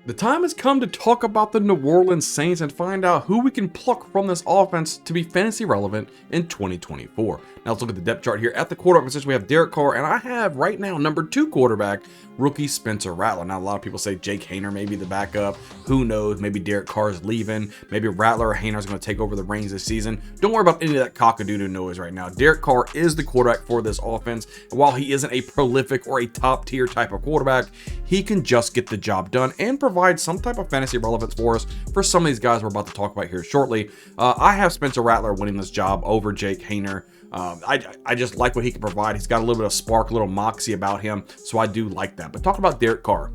The time has come to talk about the New Orleans Saints and find out who we can pluck from this offense to be fantasy relevant in 2024. Now let's look at the depth chart here. At the quarterback position, we have Derek Carr, and I have right now number 2 quarterback, rookie Spencer Rattler. Now a lot of people say Jake Haener may be the backup. Who knows? Maybe Derek Carr is leaving. Maybe Rattler or Haener is going to take over the reins this season. Don't worry about any of that cockadoodle noise right now. Derek Carr is the quarterback for this offense. And while he isn't a prolific or a top tier type of quarterback, he can just get the job done and provide some type of fantasy relevance for us for some of these guys we're about to talk about here shortly. I have Spencer Rattler winning this job over Jake Haener. I just like what he can provide. He's got a little bit of spark, a little moxie about him, so I do like that. But talk about Derek Carr.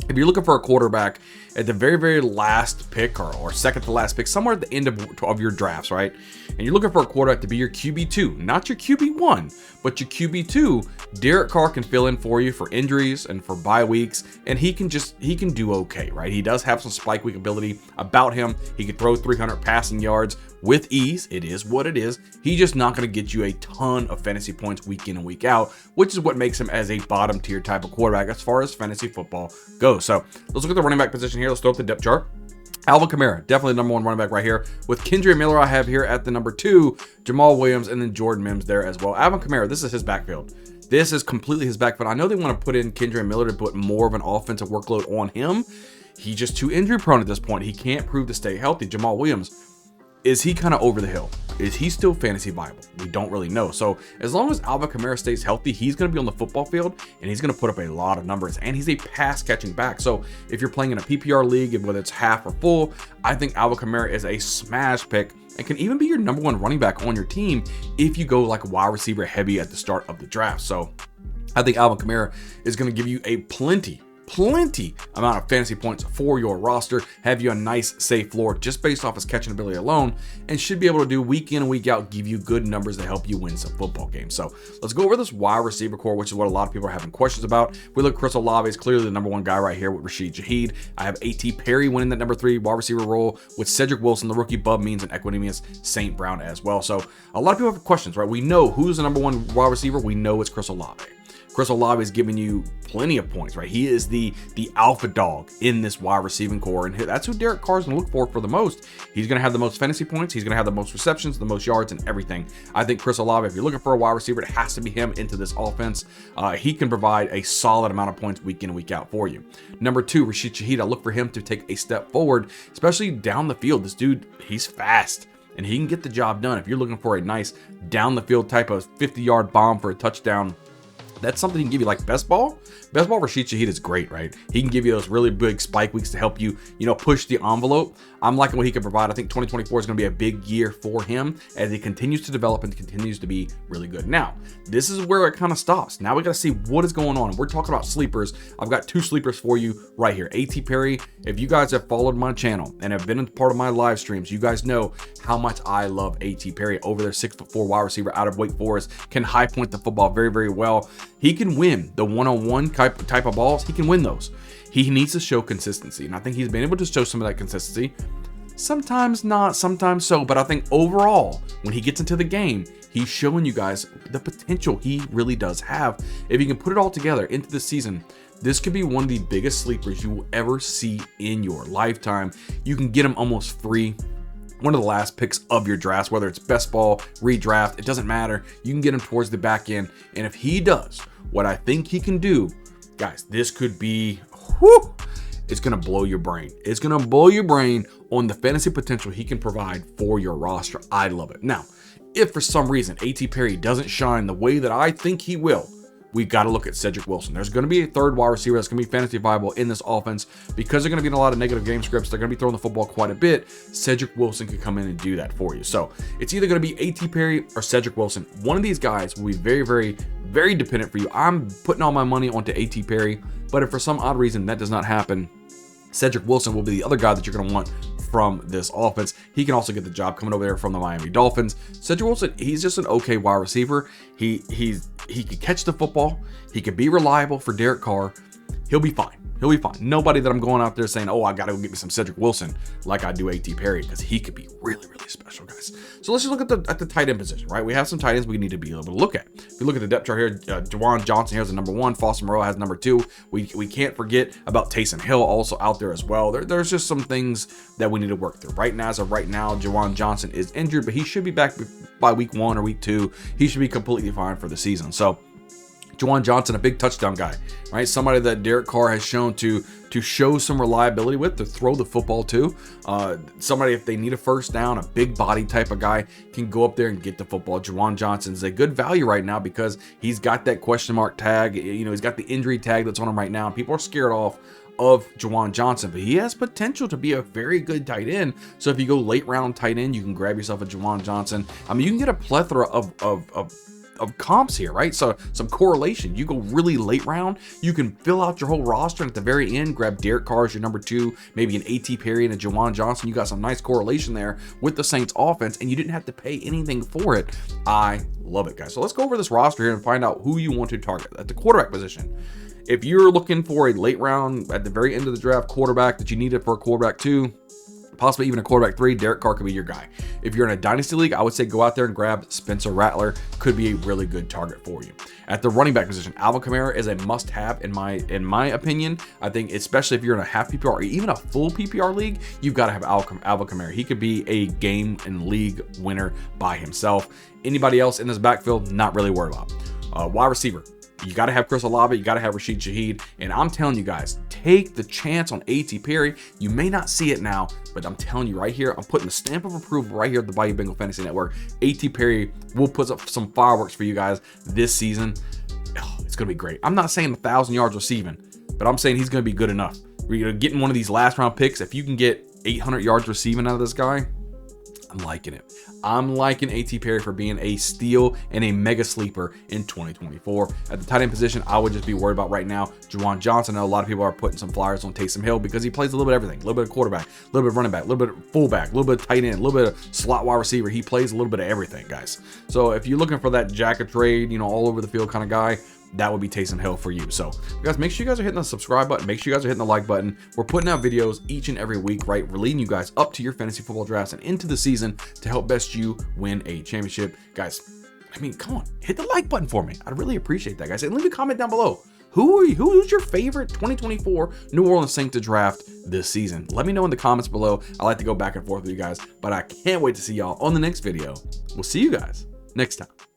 If you're looking for a quarterback at the very, very last pick or second to last pick, somewhere at the end of your drafts, right? And you're looking for a quarterback to be your QB2, not your QB1, but your QB2, Derek Carr can fill in for you for injuries and for bye weeks, and he can do okay, right? He does have some spike week ability about him. He can throw 300 passing yards with ease. It is what it is. He's just not going to get you a ton of fantasy points week in and week out, which is what makes him as a bottom tier type of quarterback as far as fantasy football goes. So let's look at the running back position here. Let's throw up the depth chart. Alvin Kamara, definitely the number 1 running back right here. With Kendre Miller, I have here at the number 2, Jamal Williams, and then Jordan Mims there as well. Alvin Kamara, this is his backfield. This is completely his backfield. I know they want to put in Kendre Miller to put more of an offensive workload on him. He's just too injury prone at this point. He can't prove to stay healthy. Jamal Williams, is he kind of over the hill? Is he still fantasy viable? We don't really know. So as long as Alvin Kamara stays healthy, he's going to be on the football field and he's going to put up a lot of numbers, and he's a pass catching back. So if you're playing in a PPR league, whether it's half or full, I think Alvin Kamara is a smash pick and can even be your number 1 running back on your team if you go like wide receiver heavy at the start of the draft. So I think Alvin Kamara is going to give you a plenty amount of fantasy points for your roster, have you a nice safe floor just based off his catching ability alone, and should be able to do week in and week out, give you good numbers to help you win some football games. So let's go over this wide receiver core, which is what a lot of people are having questions about. We look at Chris Olave is clearly the number 1 guy right here with Rashid Shaheed. I have A.T. Perry winning that number 3 wide receiver role with Cedric Wilson, the rookie, Bub Means, and Equanimous St. Brown as well. So a lot of people have questions, right? We know who's the number 1 wide receiver. We know it's Chris Olave. Chris Olave is giving you plenty of points, right? He is the alpha dog in this wide receiving core, and that's who Derek Carr is going to look for the most. He's going to have the most fantasy points. He's going to have the most receptions, the most yards, and everything. I think Chris Olave, if you're looking for a wide receiver, it has to be him into this offense. He can provide a solid amount of points week in and week out for you. Number 2, Rashid Shaheed. I look for him to take a step forward, especially down the field. This dude, he's fast, and he can get the job done. If you're looking for a nice down the field type of 50-yard bomb for a touchdown, that's something he can give you. Like best ball Rashid Shaheed is great, right? He can give you those really big spike weeks to help you, push the envelope. I'm liking what he can provide. I think 2024 is going to be a big year for him as he continues to develop and continues to be really good. Now, this is where it kind of stops. Now we got to see what is going on. We're talking about sleepers. I've got 2 sleepers for you right here. A.T. Perry, if you guys have followed my channel and have been a part of my live streams, you guys know how much I love A.T. Perry. Over there, 6'4" wide receiver out of Wake Forest, can high point the football very, very well. He can win the one-on-one type of balls. He can win those. He needs to show consistency, and I think he's been able to show some of that consistency. Sometimes not, sometimes so, but I think overall, when he gets into the game, he's showing you guys the potential he really does have. If you can put it all together into the season, this could be one of the biggest sleepers you will ever see in your lifetime. You can get him almost free. One of the last picks of your drafts, whether it's best ball, redraft, it doesn't matter. You can get him towards the back end. And if he does what I think he can do, guys, this could be, it's going to blow your brain. It's going to blow your brain on the fantasy potential he can provide for your roster. I love it. Now, if for some reason A.T. Perry doesn't shine the way that I think he will, we got to look at Cedric Wilson. There's going to be a 3rd wide receiver that's going to be fantasy viable in this offense because they're going to be in a lot of negative game scripts. They're going to be throwing the football quite a bit. Cedric Wilson could come in and do that for you. So it's either going to be A.T. Perry or Cedric Wilson. One of these guys will be very, very, very dependent for you. I'm putting all my money onto A.T. Perry, but if for some odd reason that does not happen, Cedric Wilson will be the other guy that you're going to want from this offense. He can also get the job coming over there from the Miami Dolphins. Cedric Wilson, he's just an okay wide receiver. He can catch the football. He can be reliable for Derek Carr. He'll be fine. He'll be fine. Nobody that I'm going out there saying, oh, I got to go get me some Cedric Wilson like I do A.T. Perry, because he could be really, really special, guys. So let's just look at the tight end position, right? We have some tight ends we need to be able to look at. If you look at the depth chart here, Juwan Johnson here is the number 1. Foster Moreau has number 2. We can't forget about Taysom Hill also out there as well. There's just some things that we need to work through. Right now, as of right now, Juwan Johnson is injured, but he should be back by week 1 or week 2. He should be completely fine for the season. So Juwan Johnson, a big touchdown guy, right? Somebody that Derek Carr has shown to show some reliability with, to throw the football to. Somebody, if they need a first down, a big body type of guy, can go up there and get the football. Juwan Johnson's a good value right now because he's got that question mark tag. You know, he's got the injury tag that's on him right now. People are scared off of Juwan Johnson, but he has potential to be a very good tight end. So if you go late round tight end, you can grab yourself a Juwan Johnson. I mean, you can get a plethora of comps here, right? So some correlation. You go really late round, you can fill out your whole roster, and at the very end, grab Derek Carr as your number 2, maybe an A.T. Perry and a Juwan Johnson. You got some nice correlation there with the Saints offense, and you didn't have to pay anything for it. I love it, guys. So let's go over this roster here and find out who you want to target at the quarterback position. If you're looking for a late round at the very end of the draft quarterback that you needed for a quarterback 2, possibly even a quarterback 3, Derek Carr could be your guy. If you're in a dynasty league, I would say go out there and grab Spencer Rattler. Could be a really good target for you. At the running back position, Alvin Kamara is a must-have in my opinion. I think especially if you're in a half PPR or even a full PPR league, you've got to have Alvin Kamara. He could be a game and league winner by himself. Anybody else in this backfield, not really worried about. Wide receiver, you got to have Chris Olave, you got to have Rashid Shaheed, and I'm telling you guys, take the chance on A.T. Perry. You may not see it now, but I'm telling you right here, I'm putting the stamp of approval right here at the Bayou Bengal Fantasy Network. A.T. Perry will put up some fireworks for you guys this season. Oh, it's going to be great. I'm not saying 1,000 yards receiving, but I'm saying he's going to be good enough. We're getting one of these last round picks. If you can get 800 yards receiving out of this guy, I'm liking it. I'm liking A.T. Perry for being a steal and a mega sleeper in 2024. At the tight end position, I would just be worried about right now Juwan Johnson. I know a lot of people are putting some flyers on Taysom Hill because he plays a little bit of everything. A little bit of quarterback, a little bit of running back, a little bit of fullback, a little bit of tight end, a little bit of slot wide receiver. He plays a little bit of everything, guys. So if you're looking for that jack of trade, you know, all over the field kind of guy, that would be Taysom Hill for you. So guys, make sure you guys are hitting the subscribe button. Make sure you guys are hitting the like button. We're putting out videos each and every week, right? We're leading you guys up to your fantasy football drafts and into the season to help best you win a championship. Guys, I mean, come on, hit the like button for me. I'd really appreciate that, guys. And leave a comment down below. Who's your favorite 2024 New Orleans Saints to draft this season? Let me know in the comments below. I like to go back and forth with you guys, but I can't wait to see y'all on the next video. We'll see you guys next time.